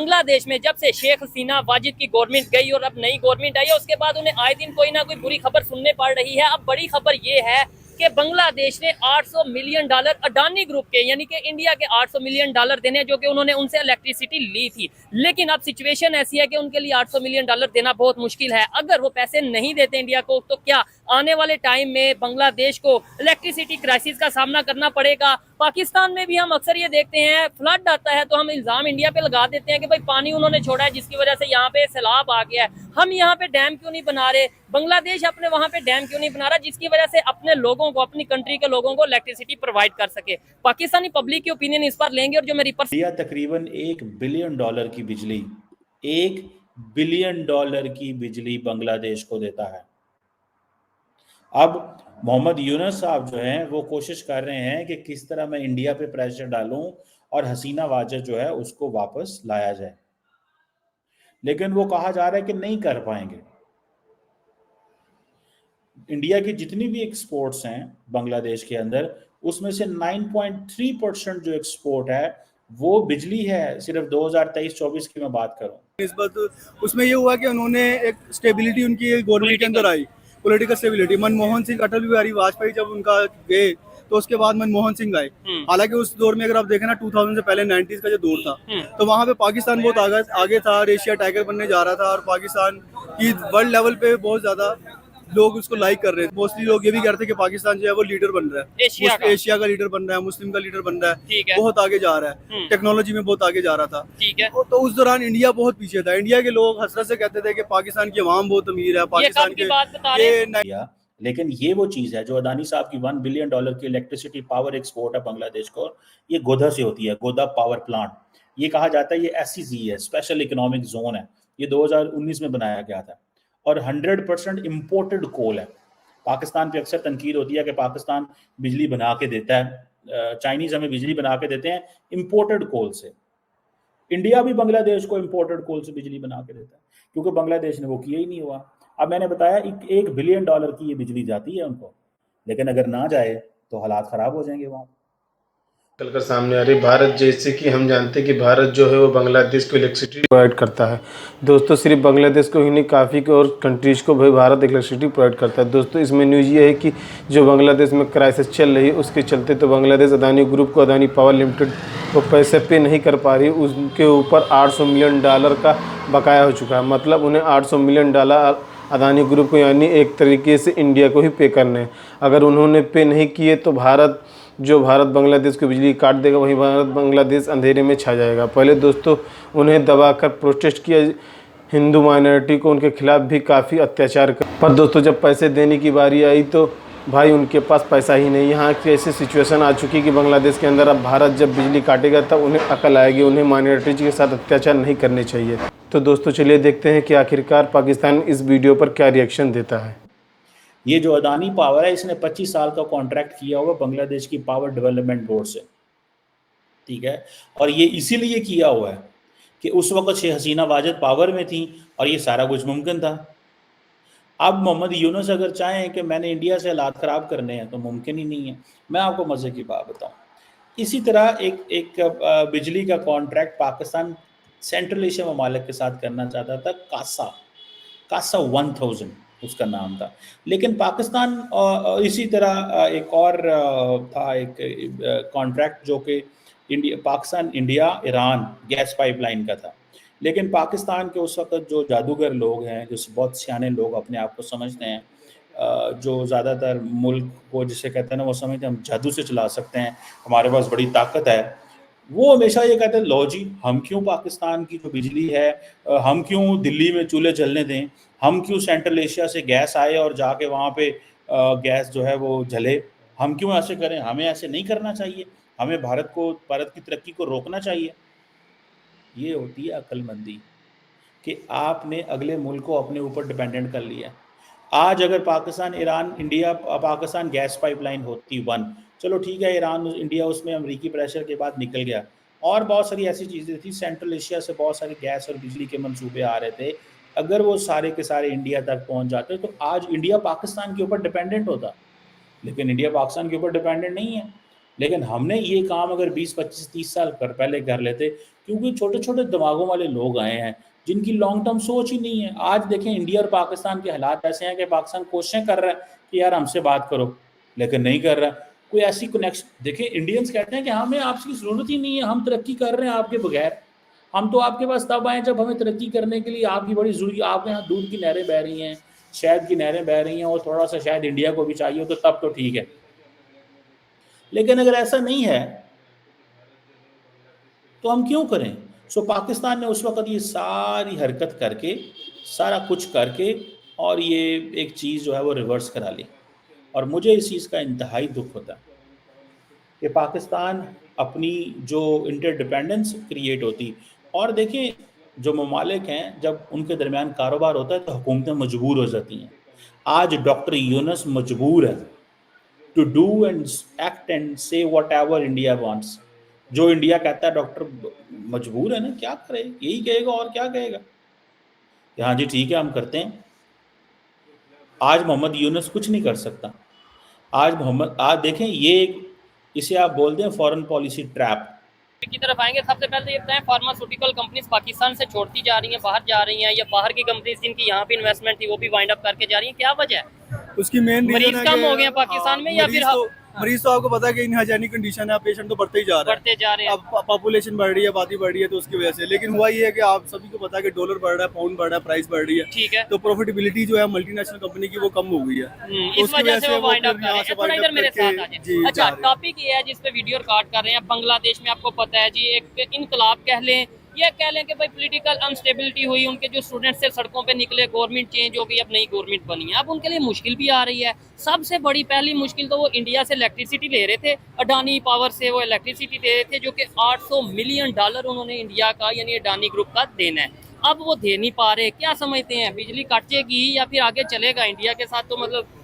बांग्लादेश में जब से शेख हसीना वाजिद की गवर्नमेंट गई और अब नई गवर्नमेंट आई है, उसके बाद उन्हें आए दिन कोई ना कोई बुरी खबर सुनने पड़ रही है। अब बड़ी खबर ये है कि बांग्लादेश ने $800 मिलियन अडानी ग्रुप के, यानी कि इंडिया के $800 मिलियन देने, जो कि उन्होंने उनसे इलेक्ट्रिसिटी ली थी। लेकिन अब सिचुएशन ऐसी है कि उनके लिए $800 मिलियन देना बहुत मुश्किल है। अगर वो पैसे नहीं देते इंडिया को, तो क्या आने वाले टाइम में बांग्लादेश को इलेक्ट्रिसिटी क्राइसिस का सामना करना पड़ेगा। पाकिस्तान में भी हम अक्सर ये देखते हैं, फ्लड आता है तो हम इल्जाम इंडिया पे लगा देते हैं कि भाई पानी उन्होंने छोड़ा है जिसकी वजह से यहाँ पे सैलाब आ गया है। हम यहाँ पे डैम क्यों नहीं बना रहे, बांग्लादेश अपने वहां पे डैम क्यों नहीं बना रहा जिसकी वजह से अपने लोगों को, अपनी कंट्री के लोगों को इलेक्ट्रिसिटी प्रोवाइड कर सके। पाकिस्तानी पब्लिक की ओपिनियन इस पर लेंगे। और जो मेरी तकरीबन $1 बिलियन की बिजली, $1 बिलियन की बिजली बांग्लादेश को देता है। अब मोहम्मद यूनुस साहब जो हैं वो कोशिश कर रहे हैं कि किस तरह मैं इंडिया पे प्रेशर डालूं और हसीना वाजिद जो है उसको वापस लाया जाए, लेकिन वो कहा जा रहा है कि नहीं कर पाएंगे। इंडिया की जितनी भी एक्सपोर्ट्स हैं बांग्लादेश के अंदर, उसमें से 9.3% जो एक्सपोर्ट है वो बिजली है। सिर्फ 2023-24 की मैं बात करूं, इस बार तो उसमें ये हुआ कि उन्होंने एक स्टेबिलिटी उनकी गवर्नमेंट के अंदर आई, पॉलिटिकल स्टेबिलिटी। मनमोहन सिंह, अटल बिहारी वाजपेयी जब उनका गए तो उसके बाद मनमोहन सिंह आए। हालांकि उस दौर में अगर आप देखें ना, 2000 से पहले 90s का जो दौर था, तो वहाँ पे पाकिस्तान बहुत आगे था, एशिया टाइगर बनने जा रहा था और पाकिस्तान की वर्ल्ड लेवल पे बहुत ज्यादा लोग उसको लाइक कर रहे थे। मोस्टली लोग ये भी कहते हैं कि पाकिस्तान जो है वो लीडर बन रहा है, एशिया का लीडर बन रहा है, मुस्लिम का लीडर बन रहा है, बहुत आगे जा रहा है, टेक्नोलॉजी में बहुत आगे जा रहा था। ठीक है। तो उस दौरान इंडिया बहुत पीछे था। इंडिया के लोग हसरत से कहते थे कि पाकिस्तान की अवाम बहुत अमीर है, पाकिस्तान के लेकिन ये वो चीज है जो अदानी साहब की $1 बिलियन की इलेक्ट्रिसिटी पावर एक्सपोर्ट है बांग्लादेश को, ये गोदा से होती है, गोदा पावर प्लांट। ये कहा जाता है ये SEZ है, स्पेशल इकोनॉमिक जोन है। ये 2019 में बनाया गया था और 100% इम्पोर्टेड कोल है। पाकिस्तान पे अक्सर तनकीद होती है कि पाकिस्तान बिजली बना के देता है, चाइनीज हमें बिजली बना के देते हैं इम्पोर्टेड कोल से। इंडिया भी बांग्लादेश को इम्पोर्टेड कोल से बिजली बना के देता है, क्योंकि बांग्लादेश ने वो किया ही नहीं हुआ। अब मैंने बताया $1 बिलियन की ये बिजली जाती है उनको, लेकिन अगर ना जाए तो हालात खराब हो जाएंगे वहाँ। चलकर सामने आ रही भारत, जैसे कि हम जानते हैं कि भारत जो है वो बांग्लादेश को इलेक्ट्रिसिटी प्रोवाइड करता है। दोस्तों सिर्फ बांग्लादेश को ही नहीं, काफ़ी और कंट्रीज़ को भी भारत इलेक्ट्रिसिटी प्रोवाइड करता है। दोस्तों इसमें न्यूज़ ये है कि जो बांग्लादेश में क्राइसिस चल रही है उसके चलते तो बांग्लादेश अदानी ग्रुप को, अदानी पावर लिमिटेड को पैसे पे नहीं कर पा रही। उसके ऊपर $800 मिलियन का बकाया हो चुका है। मतलब उन्हें $800 मिलियन अदानी ग्रुप को, यानी एक तरीके से इंडिया को ही पे करने हैं। अगर उन्होंने पे नहीं किए तो भारत बांग्लादेश को बिजली काट देगा, वहीं भारत बांग्लादेश अंधेरे में छा जाएगा। पहले दोस्तों उन्हें दबाकर प्रोटेस्ट किया, हिंदू माइनॉरिटी को उनके खिलाफ भी काफ़ी अत्याचार कर, पर दोस्तों जब पैसे देने की बारी आई तो भाई उनके पास पैसा ही नहीं। यहाँ की ऐसी सिचुएशन आ चुकी कि बांग्लादेश के अंदर अब भारत जब बिजली काटेगा तब उन्हें अकल आएगी, उन्हें माइनॉरिटी के साथ अत्याचार नहीं करने चाहिए। तो दोस्तों चलिए देखते हैं कि आखिरकार पाकिस्तान इस वीडियो पर क्या रिएक्शन देता है। ये जो अदानी पावर है, इसने 25 साल का कॉन्ट्रैक्ट किया हुआ बांग्लादेश की पावर डेवलपमेंट बोर्ड से, ठीक है। और ये इसीलिए किया हुआ है कि उस वक्त शेख हसीना वाजिद पावर में थी और ये सारा कुछ मुमकिन था। अब मोहम्मद यूनुस अगर चाहें कि मैंने इंडिया से हालात ख़राब करने हैं तो मुमकिन ही नहीं है। मैं आपको मज़े की बात बताऊं, इसी तरह एक बिजली का कॉन्ट्रैक्ट पाकिस्तान सेंट्रल एशिया ममालिक के साथ करना चाहता था। कासा 1000 उसका नाम था, लेकिन पाकिस्तान इसी तरह एक और था एक कॉन्ट्रैक्ट जो कि Pakistan India Iran gas pipeline का था। लेकिन पाकिस्तान के उस वक्त जो जादूगर लोग हैं, जो बहुत सियाने लोग अपने आप को समझते हैं, जो ज़्यादातर मुल्क को जिसे कहते हैं ना, वो समझते हैं हम जादू से चला सकते हैं, हमारे पास बड़ी ताकत है, वो हमेशा ये कहते हैं लो जी हम क्यों पाकिस्तान की जो बिजली है, हम क्यों दिल्ली में चूल्हे जलने दें, हम क्यों सेंट्रल एशिया से गैस आए और जाके वहाँ पे गैस जो है वो जले, हम क्यों ऐसे करें, हमें ऐसे नहीं करना चाहिए, हमें भारत की तरक्की को रोकना चाहिए। ये होती है अक्लमंदी कि आपने अगले मुल्क को अपने ऊपर डिपेंडेंट कर लिया। आज अगर Pakistan Iran India Pakistan gas pipeline होती वन, चलो ठीक है, ईरान इंडिया उसमें अमेरिकी प्रेशर के बाद निकल गया, और बहुत सारी ऐसी चीज़ें थी, सेंट्रल एशिया से बहुत सारे गैस और बिजली के मंसूबे आ रहे थे, अगर वो सारे के सारे इंडिया तक पहुंच जाते तो आज इंडिया पाकिस्तान के ऊपर डिपेंडेंट होता। लेकिन इंडिया पाकिस्तान के ऊपर डिपेंडेंट नहीं है। लेकिन हमने ये काम अगर 20, 25, 30 साल पहले कर लेते, क्योंकि छोटे छोटे दिमागों वाले लोग आए हैं जिनकी लॉन्ग टर्म सोच ही नहीं है। आज देखें इंडिया और पाकिस्तान के हालात ऐसे हैं कि पाकिस्तान कोशिशें कर रहा है कि यार हमसे बात करो, लेकिन नहीं कर रहा। कोई ऐसी कनेक्शन, देखिए इंडियंस कहते हैं कि हमें आपकी ज़रूरत ही नहीं है, हम तरक्की कर रहे हैं आपके बगैर। हम तो आपके पास तब आए जब हमें तरक्की करने के लिए आपकी बड़ी ज़रूरी, आपके यहाँ दूध की नहरें बह रही हैं, शहद की नहरें बह रही हैं, और थोड़ा सा शायद इंडिया को भी चाहिए तो तब तो ठीक है। लेकिन अगर ऐसा नहीं है तो हम क्यों करें? सो पाकिस्तान ने उस वक्त ये सारी हरकत करके, सारा कुछ करके, और ये एक चीज़ जो है वो रिवर्स करा ली। और मुझे इस चीज़ का इंतहाई दुख होता है कि पाकिस्तान अपनी जो इंटरडिपेंडेंस क्रिएट होती, और देखिए जो ममालिक हैं जब उनके दरमियान कारोबार होता है तो हुकूमतें मजबूर हो जाती हैं। आज डॉक्टर यूनुस मजबूर है to do and act and say whatever India wants. जो इंडिया कहता है डॉक्टर मजबूर है ना, क्या करे, यही कहेगा और क्या कहेगा कि हाँ जी ठीक है हम करते हैं। आज मोहम्मद यूनुस कुछ नहीं कर सकता। आज देखें ये इसे आप बोलते हैं फॉरेन पॉलिसी ट्रैप की तरफ आएंगे। सबसे पहले तो ये बताएं, फार्मास्यूटिकल कंपनीज पाकिस्तान से छोड़ती जा रही हैं, बाहर जा रही हैं, या बाहर की कंपनीज जिनकी यहाँ पे इन्वेस्टमेंट थी वो भी वाइंड अप करके जा रही हैं, क्या वजह है? उसकी मेन मरीज कम हो गए हैं पाकिस्तान में, या फिर मरीज तो आपको पता है कि इनहाइजीनिक कंडीशन है, पेशेंट तो बढ़ते ही जा रहे हैं। अब पॉपुलेशन बढ़ रही है, आबादी बढ़ रही है, तो उसकी वजह से। लेकिन हुआ ये है कि आप सभी को पता है कि डॉलर बढ़ रहा है, पाउंड बढ़ रहा है, प्राइस बढ़ रही है, ठीक है, तो प्रॉफिटेबिलिटी जो है मल्टीनेशनल कंपनी की वो कम हो गई है, तो इस वजह से वो वाइंड अप कर रहे हैं। थोड़ा इधर मेरे साथ आ जाए। अच्छा, टॉपिक ये है जिस पे वीडियो रिकॉर्ड कर रहे हैं। बांग्लादेश में आपको पता है जी एक इनकलाब कह लें, ये कह लें कि भाई पॉलिटिकल अनस्टेबिलिटी हुई, उनके जो स्टूडेंट्स से सड़कों पे निकले, गवर्नमेंट चेंज हो गई, अब नई गवर्नमेंट बनी है, अब उनके लिए मुश्किल भी आ रही है। सबसे बड़ी पहली मुश्किल तो वो इंडिया से इलेक्ट्रिसिटी ले रहे थे, अडानी पावर से वो इलेक्ट्रिसिटी ले रहे थे, जो कि $800 मिलियन उन्होंने इंडिया का यानी अडानी ग्रुप का देना है। अब वो दे नहीं पा रहे, क्या समझते हैं, बिजली काटेगी या फिर आगे चलेगा इंडिया के साथ? तो मतलब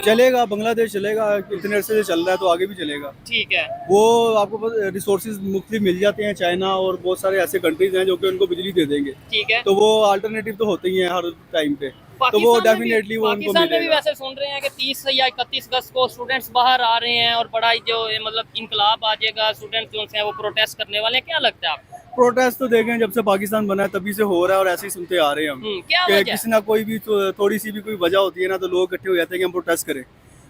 चलेगा, बांग्लादेश चलेगा, इतने अरसे से चल रहा है तो आगे भी चलेगा। ठीक है, वो आपको रिसोर्सेज मुख्तलिफ मिल जाते हैं, चाइना और बहुत सारे ऐसे कंट्रीज हैं जो कि उनको बिजली दे देंगे, ठीक है, तो वो अल्टरनेटिव तो होते ही हैं हर टाइम पे, तो वो डेफिनेटली वो उनको पाकिस्तान में भी मिलेगा। वैसे सुन रहे हैं कि 30 या 31 अगस्त को स्टूडेंट्स बाहर आ रहे हैं और बड़ा जो मतलब इनकलाब आ जाएगा, स्टूडेंट्स जो हैं वो प्रोटेस्ट करने वाले हैं, क्या लगता है आपको? प्रोटेस्ट तो देखें जब से पाकिस्तान बना है तभी से हो रहा है, और ऐसे ही सुनते आ रहे हैं हम क्या कि वजह? किसी ना कोई भी थोड़ी सी भी कोई वजह होती है ना, तो लोग इकट्ठे हो जाते हैं कि हम प्रोटेस्ट करें,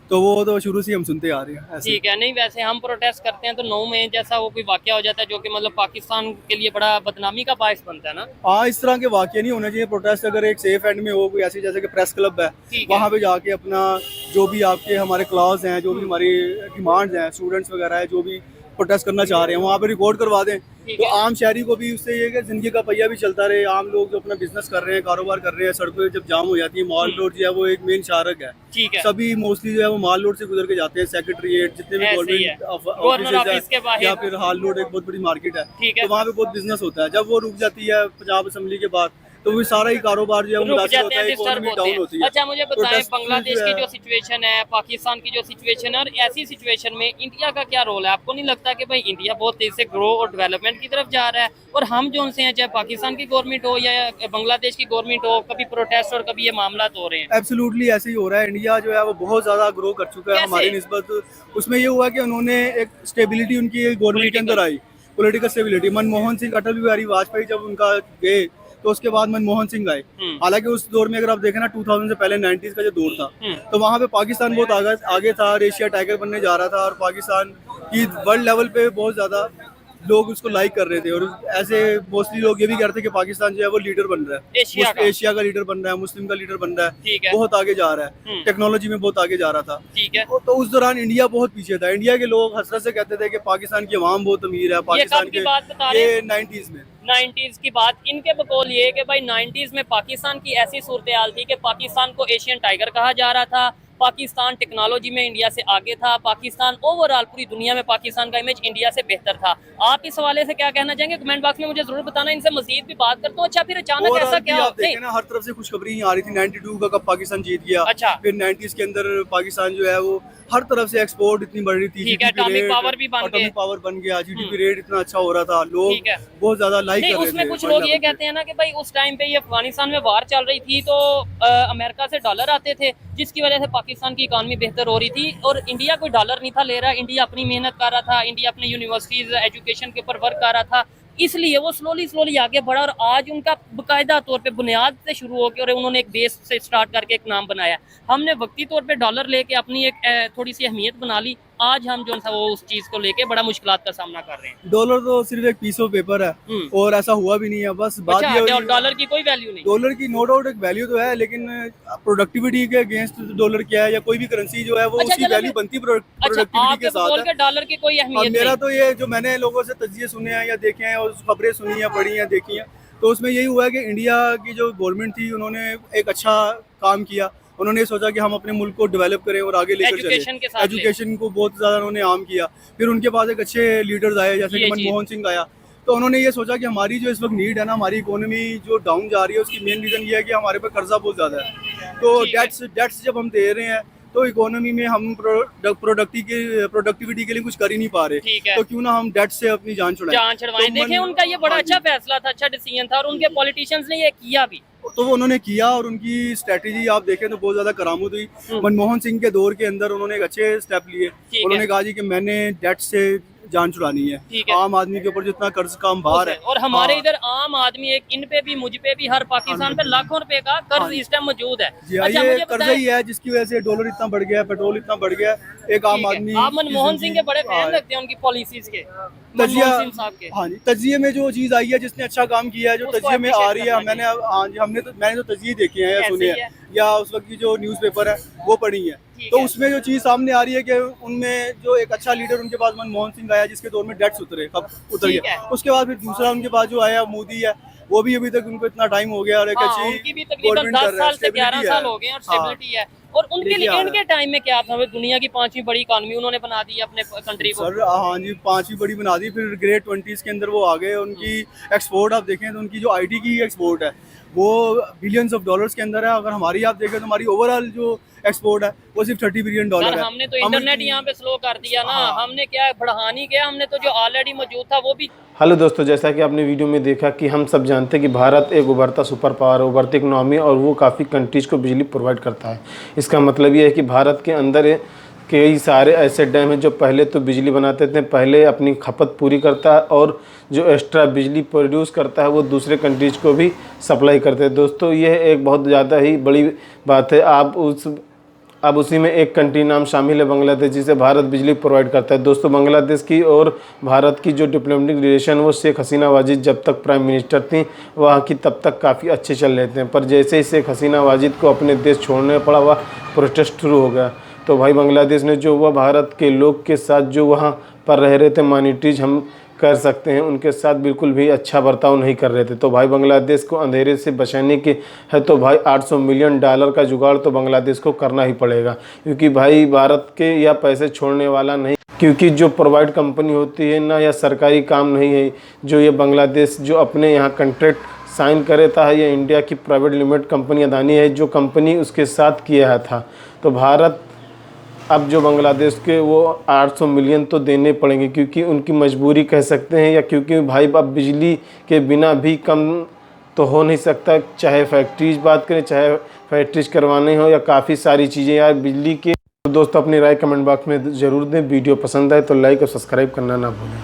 तो वो तो शुरू से हम सुनते आ रहे हैं ऐसे। ठीक है, नहीं वैसे हम प्रोटेस्ट करते हैं तो 9 मई जैसा वो कोई वाकया हो जाता है जो कि मतलब पाकिस्तान के लिए बड़ा बदनामी का बायस बनता है ना। हाँ, इस तरह के वाकये नहीं होने चाहिए। प्रोटेस्ट अगर एक सेफ एंड में हो, कोई ऐसी जैसे कि प्रेस क्लब है, वहाँ पे जाके अपना जो भी आपके हमारे क्लास हैं, जो भी हमारी डिमांड्स हैं, स्टूडेंट्स वगैरह है जो भी प्रोटेस्ट करना चाह रहे हैं, वहाँ पे रिकॉर्ड करवा दें, तो आम शहरी को भी उससे ये कि जिंदगी का पहिया भी चलता रहे। आम लोग जो अपना बिजनेस कर रहे हैं, कारोबार कर रहे हैं, सड़कों जब जाम हो जाती है, माल रोड जो है वो एक मेन शारक है, ठीक है, सभी मोस्टली जो है वो माल रोड से गुजर के जाते हैं। सेक्रेटरीट, जितने भी गवर्नमेंट ऑफिस है, या फिर हाल रोड एक बहुत बड़ी मार्केट है, तो वहाँ पे बहुत बिजनेस होता है। जब वो रुक जाती है पंजाब असेंबली के बाद, तो वो सारा ही कारोबार जो है मुतासिर होता है, इकोनॉमी डाउन होती है। अच्छा, मुझे बताएं बांग्लादेश की जो सिचुएशन है, पाकिस्तान की जो सिचुएशन है, और ऐसी सिचुएशन में इंडिया का क्या रोल है? आपको नहीं लगता कि भाई इंडिया बहुत तेजी से ग्रो और डेवलपमेंट की तरफ जा रहा है, और हम जो उनसे हैं, चाहे पाकिस्तान की गवर्नमेंट हो या बांग्लादेश की गवर्नमेंट हो, कभी प्रोटेस्ट और कभी ये मामला हो रहे हैं? एब्सोल्युटली ऐसे ही हो रहा है। इंडिया जो है वो बहुत ज्यादा ग्रो कर चुका है हमारी निस्बत। उसमें ये हुआ कि उन्होंने एक स्टेबिलिटी उनकी गवर्नमेंट के अंदर आई, पॉलिटिकल स्टेबिलिटी। मनमोहन सिंह, अटल बिहारी वाजपेयी जब उनका गए, तो उसके बाद मनमोहन सिंह आए। हालांकि उस दौर में अगर आप देखें ना, 2000 से पहले 90s का जो दौर था, तो वहाँ पे पाकिस्तान बहुत आगे था, एशिया टाइगर बनने जा रहा था, और पाकिस्तान की वर्ल्ड लेवल पे बहुत ज़्यादा लोग उसको लाइक कर रहे थे। और ऐसे मोस्टली लोग ये भी कहते हैं कि पाकिस्तान जो है वो लीडर बन रहा है, एशिया का लीडर बन रहा है, मुस्लिम का लीडर बन रहा है, बहुत आगे जा रहा है, टेक्नोलॉजी में बहुत आगे जा रहा था। ठीक है, तो उस दौरान इंडिया बहुत पीछे था। इंडिया के लोग हसरत से कहते थे कि पाकिस्तान की आवाम बहुत अमीर है, पाकिस्तान के, ये 90s की बात। इनके बकौल ये कि भाई 90s में पाकिस्तान की ऐसी सूरत हाल थी कि पाकिस्तान को एशियन टाइगर कहा जा रहा था, पाकिस्तान टेक्नोलॉजी में इंडिया से आगे था, पाकिस्तान ओवरऑल पूरी दुनिया में पाकिस्तान का इमेज इंडिया से बेहतर था। आप इस हवाले से क्या कहना चाहेंगे? कमेंट बॉक्स में मुझे जरूर बताना, इनसे मजीद भी बात करता हूँ। अच्छा, फिर अचानक ऐसा क्या आप देखें ना, हर तरफ से खुशखबरी आ रही थी। 92 का कब पाकिस्तान जीत गया, अच्छा, फिर 90s के अंदर पाकिस्तान जो है वो हर तरफ से एक्सपोर्ट इतनी बढ़ रही थी, एटॉमिक पावर भी बन गया, जीडीपी रेट इतना अच्छा हो रहा था, लोग बहुत ज्यादा लाइक कर रहे थे। उसमें कुछ लोग ये कहते हैं ना कि भाई उस टाइम पे ये अफगानिस्तान में वार चल रही थी, तो अमेरिका से डॉलर आते थे, जिसकी वजह से पाकिस्तान की इकानमी बेहतर हो रही थी और इंडिया कोई डॉलर नहीं था ले रहा, इंडिया अपनी मेहनत कर रहा था, इंडिया अपने यूनिवर्सिटीज़ एजुकेशन के ऊपर वर्क कर रहा था, इसलिए वो स्लोली आगे बढ़ा और आज उनका बाकायदा तौर पे बुनियाद से शुरू होकर और उन्होंने एक बेस से स्टार्ट करके एक नाम बनाया। हमने वक्ती तौर पे डॉलर लेके अपनी एक थोड़ी सी अहमियत बना ली, आज हम जो है वो उस चीज़ को लेके बड़ा मुश्किलात का सामना कर रहे हैं। डॉलर तो सिर्फ एक पीस ऑफ पेपर है और ऐसा हुआ भी नहीं है। बस बात ये अच्छा, डॉलर की कोई वैल्यू नहीं? डॉलर की नो डाउट एक वैल्यू तो है, लेकिन प्रोडक्टिविटी के अगेंस्ट डॉलर क्या है या कोई भी करेंसी जो है वो अच्छा, उसकी वैल्यू बनती प्रोडक्टिविटी के साथ है। डॉलर की कोई अहमियत मेरा नहीं। तो ये जो मैंने लोगों से तजिए सुने हैं या देखे हैं और खबरें सुनी हैं, पढ़ी हैं, देखी हैं, तो उसमें यही हुआ है कि इंडिया की जो गवर्नमेंट थी उन्होंने एक अच्छा काम किया। उन्होंने सोचा कि हम अपने मुल्क को डेवलप करें और आगे लेकर चलें। एजुकेशन को बहुत ज़्यादा उन्होंने आम किया। फिर उनके पास एक अच्छे लीडर्स आए जैसे कि मनमोहन सिंह आया, तो उन्होंने ये सोचा कि हमारी जो इस वक्त नीड है ना, हमारी इकोनॉमी जो डाउन जा रही है उसकी मेन रीज़न ये है कि हमारे पे कर्जा बहुत ज़्यादा है। तो डेट्स जब हम दे रहे हैं तो इकोनॉमी में हम प्रोडक्टिविटी के लिए कुछ कर ही नहीं पा रहे, तो क्यों ना हम डेट से अपनी जान छुड़ाएं। तो देखें उनका ये बड़ा अच्छा फैसला था, अच्छा डिसीजन था और उनके पॉलिटिशियंस ने ये किया भी। तो वो उन्होंने किया और उनकी स्ट्रेटेजी आप देखें तो बहुत ज्यादा करामत हुई। मनमोहन सिंह के दौर के अंदर उन्होंने एक अच्छे स्टेप लिए। उन्होंने कहा जी कि मैंने डेट से जान छुड़ानी है, आम आदमी के ऊपर जितना कर्ज का भार है। और हमारे इधर आम आदमी एक इन पे भी मुझ पे भी हर पाकिस्तान पे लाखों रुपए का कर्ज इस टाइम मौजूद है। ये कर्जा ही है जिसकी वजह से डॉलर इतना बढ़ गया, पेट्रोल इतना बढ़ गया। एक आम आदमी, आप मनमोहन सिंह के बड़े फैन लगते हैं उनकी पॉलिसीज के, हाँ जी, तजिए में जो चीज आई है, जिसने अच्छा काम किया है, जो तजिए में आ रही है, मैंने तो तजिए देखे हैं या सुने हैं या उस वक्त की जो न्यूज़पेपर है वो पढ़ी है, तो उसमें जो चीज़ सामने आ रही है कि उनमें जो एक अच्छा लीडर उनके पास मनमोहन सिंह आया जिसके दौर में डेट्स उतर गया। उसके बाद फिर दूसरा उनके पास जो आया मोदी है, वो भी अभी तक उनको इतना टाइम हो गया और एक अच्छी उनकी भी तकरीबन 10 साल से 11 साल हो गए और स्टेबिलिटी है। और उनके लिए इनके टाइम में क्या था, दुनिया की 5वीं बड़ी इकानमी उन्होंने बना दी अपने कंट्री को। सर हाँ जी, 5वीं बड़ी बना दी, फिर ग्रेट 20s के अंदर वो आ गए। उनकी एक्सपोर्ट आप देखें तो उनकी जो आईटी की एक्सपोर्ट है वो बिलियंस ऑफ डॉलर्स के अंदर है। अगर हमारी आप देखें तो हमारी ओवरऑल जो एक्सपोर्ट है वो सिर्फ $30 बिलियन है। हमने तो इंटरनेट यहाँ पे स्लो कर दिया ना, हमने क्या बढ़ा नहीं गया, हमने तो जो ऑलरेडी मौजूद था वो भी। हेलो दोस्तों, जैसा कि आपने वीडियो में देखा कि हम सब जानते हैं कि भारत एक उभरता सुपर पावर है, उभरती इकनॉमी, और वो काफ़ी कंट्रीज़ को बिजली प्रोवाइड करता है। इसका मतलब ये है कि भारत के अंदर कई सारे ऐसे डैम हैं जो पहले तो बिजली बनाते थे, पहले अपनी खपत पूरी करता है और जो एक्स्ट्रा बिजली प्रोड्यूस करता है वो दूसरे कंट्रीज़ को भी सप्लाई करते हैं। दोस्तों ये एक बहुत ज़्यादा ही बड़ी बात है। अब उसी में एक कंट्री नाम शामिल है बांग्लादेश, जिसे भारत बिजली प्रोवाइड करता है। दोस्तों बांग्लादेश की और भारत की जो डिप्लोमेटिक रिलेशन वो शेख हसीना वाजिद जब तक प्राइम मिनिस्टर थी वहाँ की, तब तक काफ़ी अच्छे चल रहे थे, पर जैसे ही शेख हसीना वाजिद को अपने देश छोड़ने पड़ा वह प्रोटेस्ट शुरू हो गया। तो भाई बांग्लादेश ने जो वह भारत के लोग के साथ जो वहाँ पर रह रहे थे, माइनॉरिटीज हम कर सकते हैं, उनके साथ बिल्कुल भी अच्छा बर्ताव नहीं कर रहे थे। तो भाई बांग्लादेश को अंधेरे से बचाने के है तो भाई $800 मिलियन का जुगाड़ तो बांग्लादेश को करना ही पड़ेगा, क्योंकि भाई भारत के या पैसे छोड़ने वाला नहीं, क्योंकि जो प्रोवाइड कंपनी होती है ना, या सरकारी काम नहीं है जो ये बांग्लादेश जो अपने यहाँ कॉन्ट्रैक्ट साइन करता है, ये इंडिया की प्राइवेट लिमिटेड कंपनी अदानी है जो कंपनी उसके साथ किया था। तो भारत अब जो बांग्लादेश के वो 800 मिलियन तो देने पड़ेंगे, क्योंकि उनकी मजबूरी कह सकते हैं, या क्योंकि भाई अब बिजली के बिना भी कम तो हो नहीं सकता, चाहे फैक्ट्रीज बात करें, चाहे फैक्ट्रीज करवाने हो या काफ़ी सारी चीज़ें यार बिजली के। तो दोस्तों अपनी राय कमेंट बॉक्स में ज़रूर दें। वीडियो पसंद आए तो लाइक और सब्सक्राइब करना ना भूलें।